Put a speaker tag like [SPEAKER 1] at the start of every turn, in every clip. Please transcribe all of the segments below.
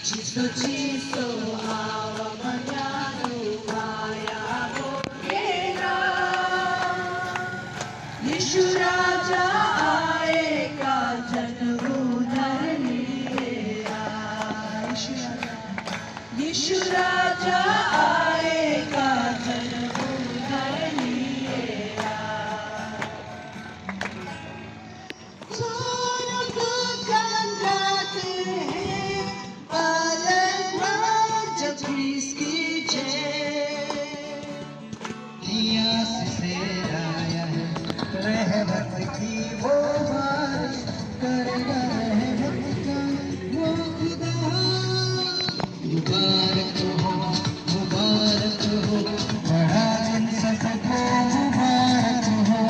[SPEAKER 1] Chiso chiso hawa manyanu maya bogera यीशु राजा आएगा जन्म उधर लिएगा यीशु राजा आएगा जन्म उधर लिएगा सारा दुकान जाते हैं पालन जब इसकी
[SPEAKER 2] रहमत की वो बारिश करेगा, रहमत का वो खुदा। मुबारक हो बड़ा दिन सबको मुबारक हो।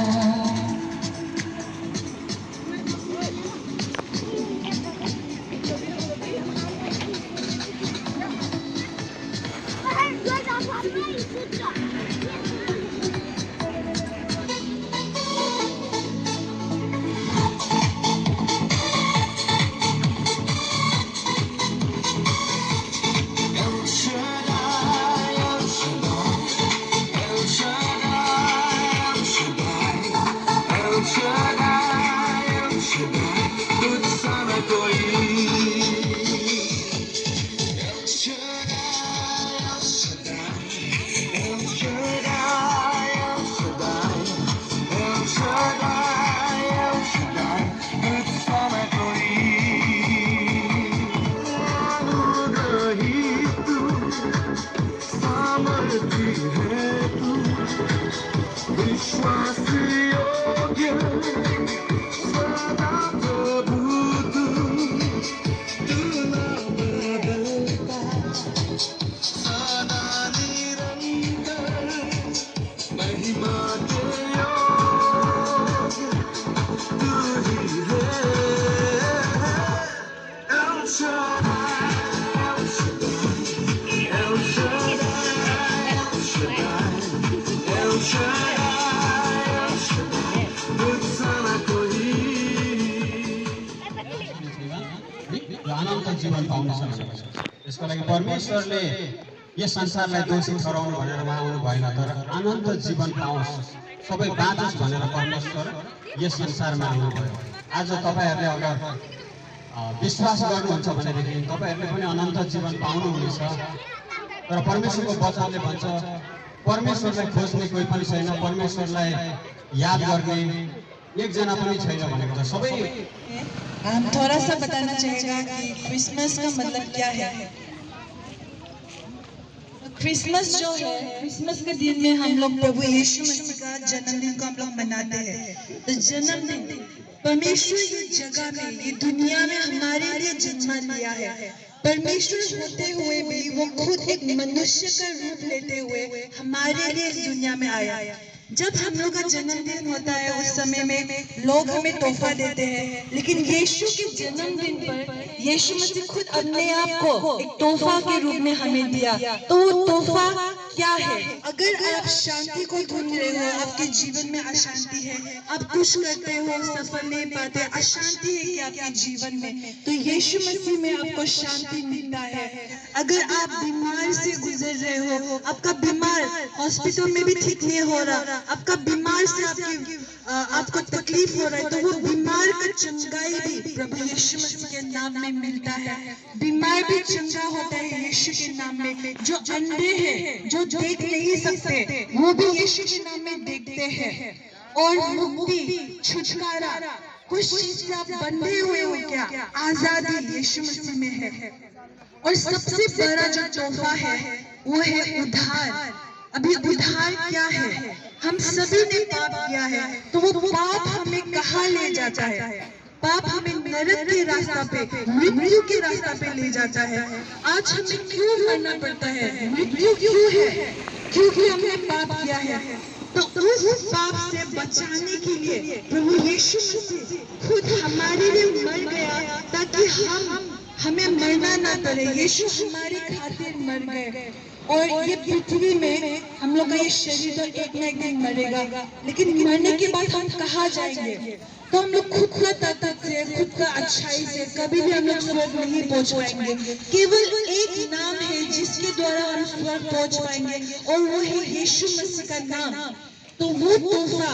[SPEAKER 3] अनन्त जीवन पाउन सक्छ। यसको लागि परमेश्वरले यस संसारलाई दोषी ठहराउनु भनेर आउनु भएन, तर अनन्त जीवन पाओस्, सबै बाँचोस् भनेर परमेश्वर यस संसारमा आउनुभयो। आज तपाईहरुले अगर विश्वास गर्नुहुन्छ भनेदेखि तपाईहरुले पनि अनन्त जीवन पाउनुहुनेछ। तर परमेश्वरको वचनले भन्छ परमेश्वरलाई खोज्ने कोही पनि छैन, परमेश्वरलाई याद गर्ने एकजना पनि छैन भनेको छ। सबै
[SPEAKER 1] हम थोड़ा सा बताना चाहेगा कि क्रिसमस का मतलब क्या है। क्रिसमस जो है, क्रिसमस के दिन में हम लोग प्रभु यीशु मसीह का जन्मदिन को हम लोग मनाते हैं। तो जन्मदिन परमेश्वर ये जगह में, ये दुनिया में हमारे लिए जन्म लिया है। परमेश्वर होते हुए भी वो खुद एक मनुष्य का रूप लेते हुए हमारे लिए इस दुनिया में आया। जब हम लोग का जन्मदिन होता है उस समय में लोग हमें तोहफा देते हैं, लेकिन यीशु के जन्मदिन पर यीशु मसीह खुद अपने आप को एक तोहफा के रूप में हमें दिया। तो वो तोहफा क्या है? अगर आप शांति को ढूंढ रहे हो, आपके जीवन में अशांति है, आप कुछ करते हो सफल नहीं पाते, अशांति है कि आपके जीवन में, तो यीशु मसीह में आपको शांति मिलता है। अगर आप बीमार से गुजर रहे हो, आपका बीमार हॉस्पिटल में भी ठीक नहीं हो रहा, आपका बीमार से आपको तकलीफ हो रहा है, तो वो बीमार का चंगाई भी प्रभु यीशु मसीह के नाम में मिलता है। बीमार भी चंगा होता है यीशु के नाम में। जो अंधे हैं, जो देख नहीं सकते, वो भी यीशु के नाम में देखते हैं। और मुक्ति, छुटकारा, कुछ चीज से आप बंधे हुए हो क्या, आजादी यीशु मसीह में है। और सबसे बड़ा जो तोहफा है वो है उद्धार। अभी उद्धार क्या है? हम सभी ने पाप किया है, तो वो पाप हमें कहाँ ले जाता है? पाप हमें नरक के रास्ता पे, मृत्यु के रास्ता पे ले जाता है। आज हमें क्यों मरना पड़ता है? मृत्यु क्यों है? क्योंकि हमने पाप किया है। तो उस पाप से बचाने के लिए प्रभु यीशु मसीह खुद हमारे लिए मर गया, ताकि हमें मरना ना पड़े। यीशु हमारे खातिर मर गए। और ये पृथ्वी में हम लोग का ये शरीर तो एक न एक दिन मरेगा, लेकिन मरने के बाद हम कहाँ जाएंगे? तो हम लोग खुद का ताकत से, खुद का अच्छाई से कभी भी हम लोग स्वर्ग नहीं पहुंच पाएंगे। केवल एक नाम है जिसके द्वारा हम स्वर्ग पहुंच पाएंगे, और वो है यीशु मसीह का नाम। तो वो तोहफा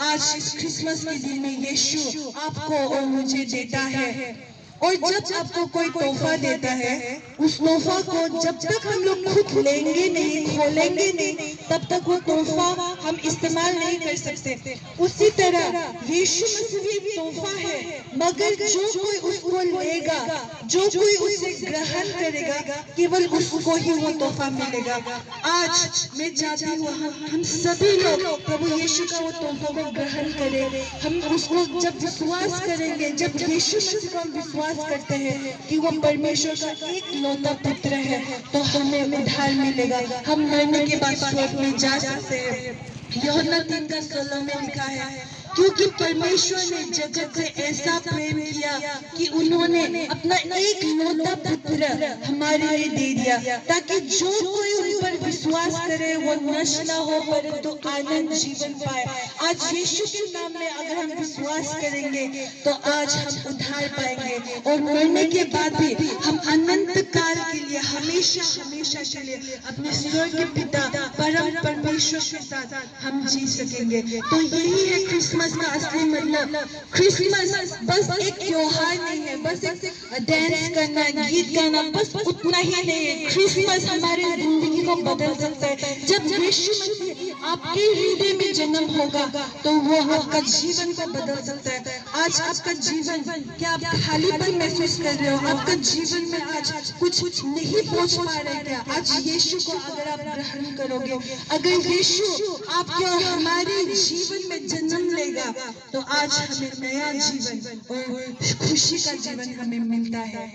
[SPEAKER 1] आज इस क्रिसमस के दिन में यीशु आपको और मुझे देता है। और जब आपको कोई तोहफा देता है, उस तोहफा को जब तक हम लोग खुद लेंगे नहीं, खोलेंगे नहीं, तब तक वो तोहफा हम इस्तेमाल नहीं कर सकते। उसी तरह यीशु मसीह भी तोहफा है, मगर जो कोई उसको लेगा, जो कोई उसे ग्रहण करेगा, केवल उसको ही वो तोहफा मिलेगा। आज मैं चाहती हूँ हम सभी लोग प्रभु यीशु का वो तोहफा को ग्रहण करें। हम उसको जब विश्वास करेंगे, जब यीशु मसीह को हम विश्वास करते हैं कि वो परमेश्वर का एक लौता पुत्र है, तो हमें उद्धार मिलेगा। हम मरने के बाद स्वर्ग में जा सकते हैं। यूहन्ना 3:16 में लिखा है, क्योंकि परमेश्वर ने जगत से ऐसा प्रेम किया कि उन्होंने अपना एक लौता पुत्र हमारे लिए दे दिया, ताकि जो कोई उन पर विश्वास करे वो नष्ट न हो, परंतु आनंद जीवन पाए। आज यीशु के नाम में अगर हम विश्वास करेंगे तो आज हम उद्धार पाएंगे, और मरने के बाद भी हम अनंत काल के लिए, हमेशा हमेशा के लिए अपने स्वर्ग के पिता परम परमेश्वर के साथ हम जी सकेंगे। तो यही है क्रिसमस का असली मतलब। क्रिसमस बस एक त्योहार नहीं है, बस एक डांस करना, गीत गाना, बस उतना ही नहीं है। क्रिसमस हमारे जिंदगी को बदल सकता है। जब यीशु मसीह आपके हृदय में जन्म होगा तो वो आपका जीवन को बदल सकता है। आज आपका जीवन, क्या आप खालीपन महसूस कर रहे हो? आपका जीवन में आज कुछ नहीं पहुंच पा रहे क्या? आज यीशु को अगर आप ग्रहण करोगे, अगर यीशु आपके और हमारे जीवन में जन्म लेगा, तो आज हमें नया जीवन और खुशी का जीवन हमें मिलता है।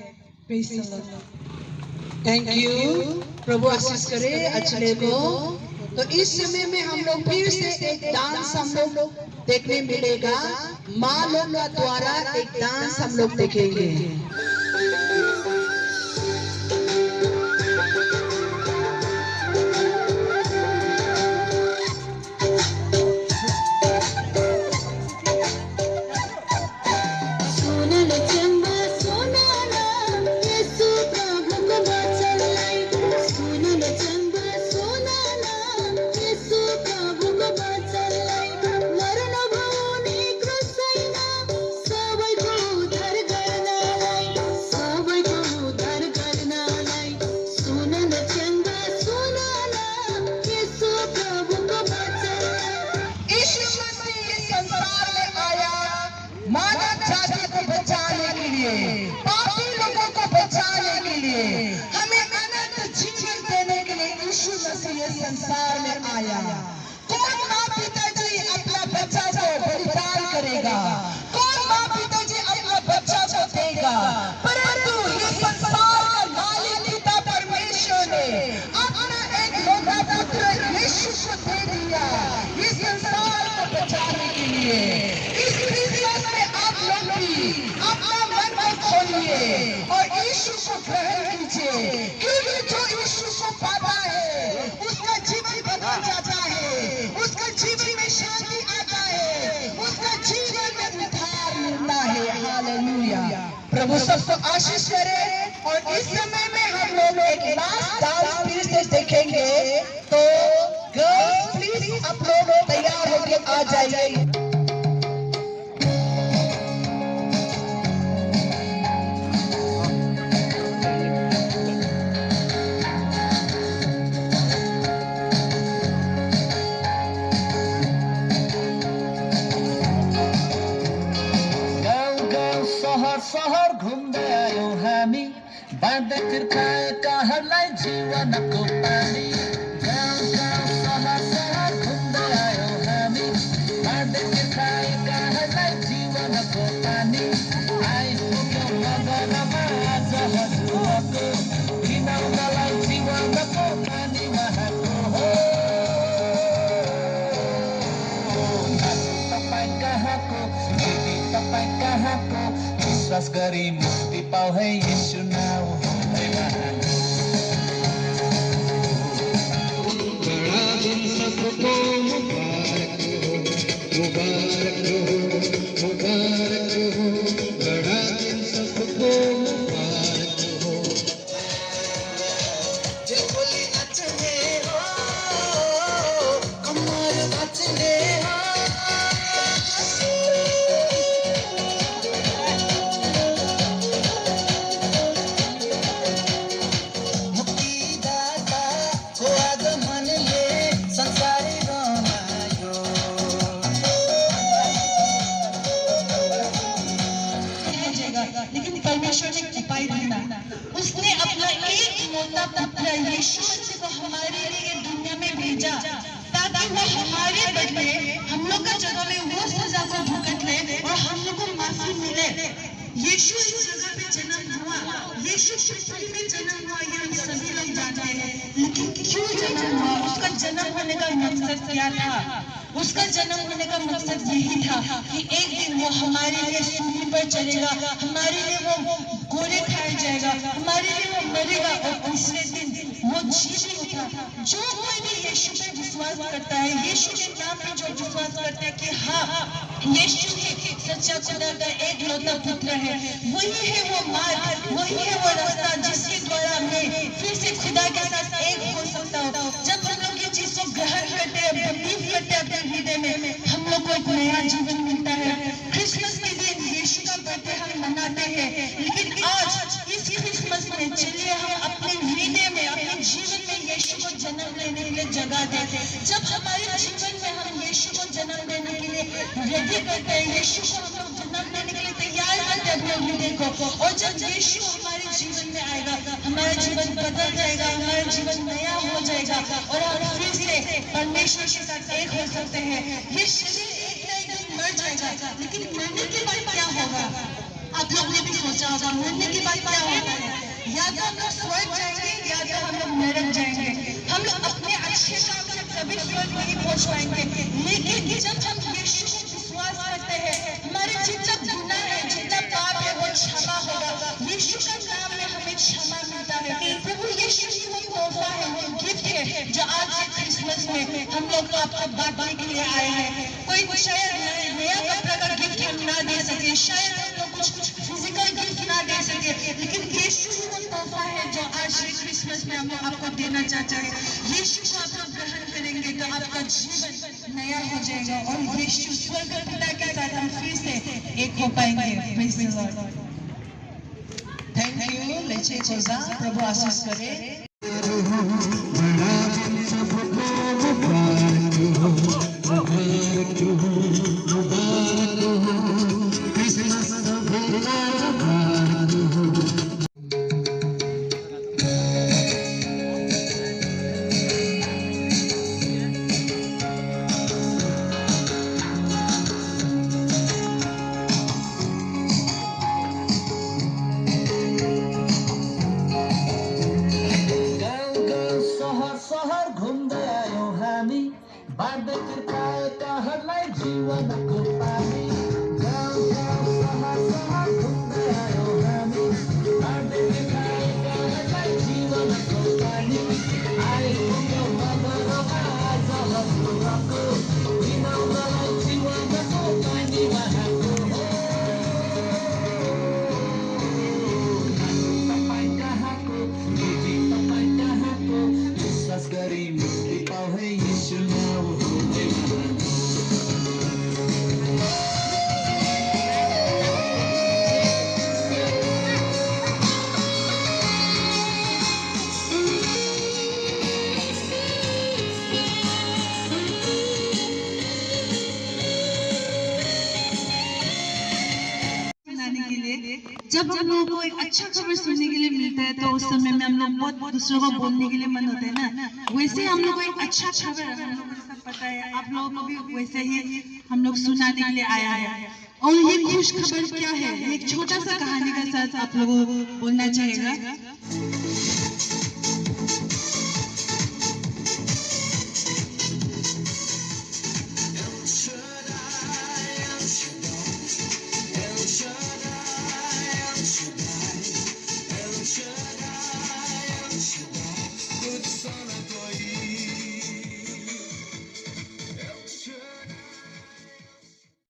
[SPEAKER 1] Praise the Lord.
[SPEAKER 2] Thank you. प्रभु आशीष करे अचले को। तो इस समय में हम लोग फिर से एक डांस हम लोग देखने मिलेगा। माँ लोग का द्वारा एक डांस हम लोग देखेंगे। पापी लोगों को बचाने के लिए, हमें अनंत जीवन देने के लिए यीशु मसीह इस संसार में आया। कौन माँ पिताजी अपना बच्चा को बलिदान करेगा? कौन माँ पिताजी अपना बच्चा को देगा? परंतु इस संसार का मालिक पिता परमेश्वर ने अपना एक लौता पुत्र यीशु को दे दिया इस संसार को बचाने के लिए। इस क्रिसमस में आप लोग भी अपना खोलिए और यीशु को ग्रहण कीजिए, क्योंकि जो यीशु को पाता है उसका जीवन बदल जाता है, उसका जीवन में शांति आता है, उसका जीवन में उद्धार मिलता है। हालेलुया। प्रभु सबको आशीष करे। और इस समय में हम लोग एक लास्ट डांस फिर से देखेंगे। तो गर्ल्स प्लीज आप लोग तैयार होकर आ जाइए। शहर घुम्दै आयौं हामी, बाँड्दै तिर्खाएका हरलाई जीवनको पानी। गाउँ गाउँ शहर घुम्दै आयौं हामी, बाँड्दै तिर्खाएका हरलाई जीवनको पानी। आइपुग्यौं नगरमा आज हजुरको, पिउनलाई जीवनको पानी उहाँको हो। तपाईँ कहाँको, दिदी तपाईँ कहाँको, विश्वास गरी मुक्ति पाऊ है यीशु नाम है महान। बड़ा दिन सबको मुबारक हो, मुबारक हो, मुबारक
[SPEAKER 1] एकलौता पुत्र यीशु मसीह को हमारे लिए दुनिया में भेजा ताकि वो हमारे बदले हम लोग का जगह में वो सजा को भुगत ले और हम लोग को माफी मिले। यीशु इस जगह पे जन्म हुआ, यीशु पृथ्वी में जन्म हुआ, ये हम सभी लोग जानते हैं। लेकिन क्यों जन्म हुआ? उसका जन्म होने का मकसद क्या था? उसका जन्म होने का मकसद यही था कि एक दिन वो हमारे लिए सूली पर चलेगा, हमारे लिए वो गोले खाया जाएगा, हमारे लिए वो मरेगा और तीसरे दिन वो जी उठा। जो कोई भी यीशु पे विश्वास करता है, यीशु के नाम पे जो विश्वास करता है कि हाँ यीशु ही सच्चा खुदा का एक लौता पुत्र है, वही है वो मार्ग, वही है वो रास्ता जिसके द्वारा मैं फिर से खुदा के साथ एक हो सकता हूँ। जब हम लोग ये चीज को ग्रहण करते हैं, बिलीव करते हैं अपने हृदय में, हम लोग को एक नया जीवन मिलता है। क्रिसमस के दिन यीशु का बर्थडे हम मनाते हैं, लेकिन आज इस क्रिसमस में चलिए हम अपने हृदय में, अपने जीवन में यीशु को जन्म लेने के लिए जगह देते हैं। जब हमारे जीवन में हम यीशु को जन्म देने के लिए रेडी करते हैं, यीशु को हम लोग जन्म देने के लिए तैयार करते हैं अपने हृदय को, और जब यीशु हमारे जीवन में आएगा, हमारा जीवन बदल जाएगा, हमारा जीवन नया हो जाएगा और हम फिर से परमेश्वर के साथ एक हो सकते हैं। ये शरीर एक ना एक दिन मर जाएगा, लेकिन मरने के बाद क्या होगा? आप लोग ने भी सोचा होगा मरने के बाद क्या होता है? या तो हम लोग स्वर्ग जाएंगे या तो हम लोग नरक जाएंगे। हम लोग अपने अच्छे काम से कभी स्वर्ग नहीं पहुंच पाएंगे, लेकिन जब हम यीशु को विश्वास करते हैं, हमारे जितना गुनाह है, जितना पाप है वो क्षमा होगा। यीशु का नाम में हमें क्षमा मिलता है। प्रभु यीशु की वो तोहफा है, वो गिफ्ट है जो आज से क्रिसमस में हम लोग आपको बांटने के लिए आए हैं। कोई शायद नया कपड़ा का गिफ्ट हम ना दे सके, शायद हम लोग कुछ फिजिकल गिफ्ट ना दे सके, लेकिन यीशु की वो तोहफा है जो आज से क्रिसमस में हम लोग आपको देना चाहते हैं। यीशु को आप लोग ग्रहण करेंगे तो आपका जीवन नया हो जाएगा और यीशु स्वर्ग पिता के साथ हम फिर से एक हो पाएंगे। Praise the Lord.
[SPEAKER 2] Thank you लेचे कोजा, प्रभु आशीष करे।
[SPEAKER 1] जब हम लोगों को एक अच्छा खबर सुनने के लिए मिलता है तो उस समय में हम लोग बहुत दूसरों को बोलने के लिए मन होता है ना, वैसे हम लोग को एक अच्छा खबर हम लोगों को सब पता है, आप लोगों को भी वैसे ही हम लोग सुनाने के लिए आया है। और ये खुश खबर क्या है? एक छोटा सा कहानी के साथ आप लोगों को बोलना चाहेगा।